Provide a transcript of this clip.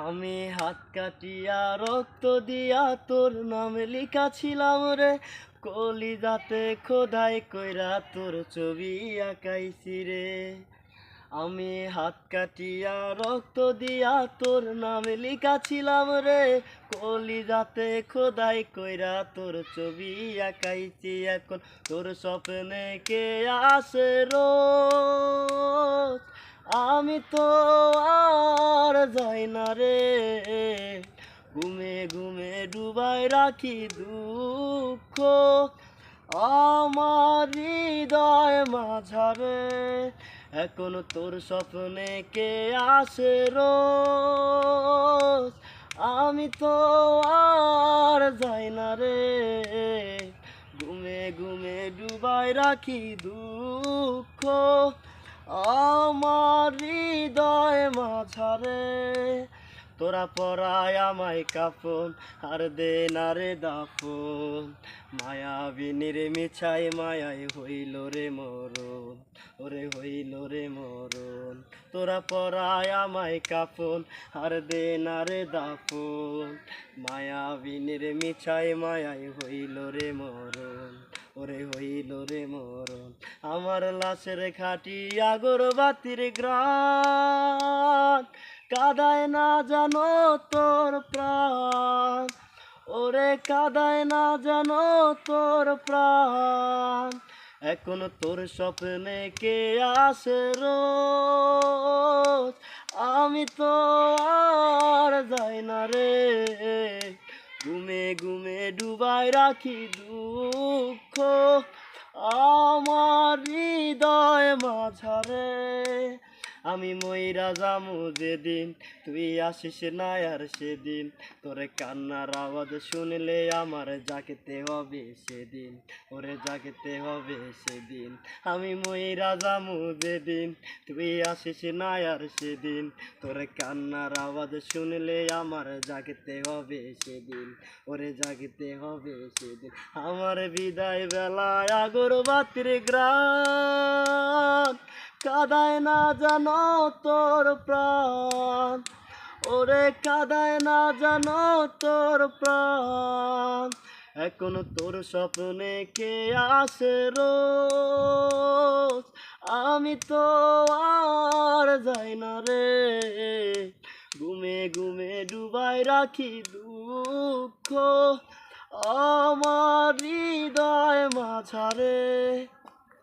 আমি হাত কাটিয়া রক্ত দিয়া তোর নাম লিখাছিলাম রে, কলিজাতে খোদাই কইরা তোর ছবি আঁকাইছি রে। আমি হাত কাটিয়া রক্ত দিয়া তোর নাম লিখাছিলাম রে, কলিজাতে খোদাই কইরা তোর ছবি আঁকাইছি। এখন তোর স্বপ্নে কে আসে রোজ, আমি তো আর যাই না রে। ঘুমে ঘুমে ডুবাই রাখি দুঃখ আমার হৃদয় মাঝারে। এখন তোর স্বপ্নে কে আসে রোজ, আমি তো আর যাই না রে। ঘুমে ঘুমে ডুবাই রাখি দুঃখ আমার হৃদয় মাঝারে। তোরা পরায় আমায় কাফন আর দে না রে দাফন, মায়াবিনীর মিছাই মায়াই হইল রে মরণ, ওরে হইল রে মরণ। তোরা পরায় আমায় কাফন আর দে না রে দাফন, মায়াবিনীর মিছাই মায়াই হইল রে মরণ, ওরে হইল রে মরণ। আমার লাশের খাটি আগরবাতির গ্রান কাদায় না জানো তোর প্রাণ, ওরে কাদায় না জানো তোর প্রাণ। এখন তোর স্বপ্নে কে আসে রোজ, আমি তো আর যাই না রে। ঘুমে ঘুমে ডুবাই রাখি দুঃখ আমার হৃদয় মাঝারে। আমি মইরা যামু যেদিন তুই আসিস না আর সেদিন, তোরে কান্নার আওয়াজ শুনলে আমার জাগতে হবে সেদিন, ওরে জাগতে হবে সেদিন। আমি মইরা যামু যেদিন তুই আসিস না আর সেদিন, তোরে কান্নার আওয়াজ শুনলে আমার জাগতে হবে সেদিন, ওরে জাগতে হবে সেদিন। আমার বিদায় বেলায় আগরবাতির গ্রান কাদায় না জানো তোর প্রাণ, ওরে কাদায় না জানো তোর প্রাণ। এখন তোর স্বপ্নে কে আসে রোজ, আমি তো আর যাই না রে। ঘুমে ঘুমে ডুবাই রাখি দুঃখ আমার হৃদয় মাঝারে।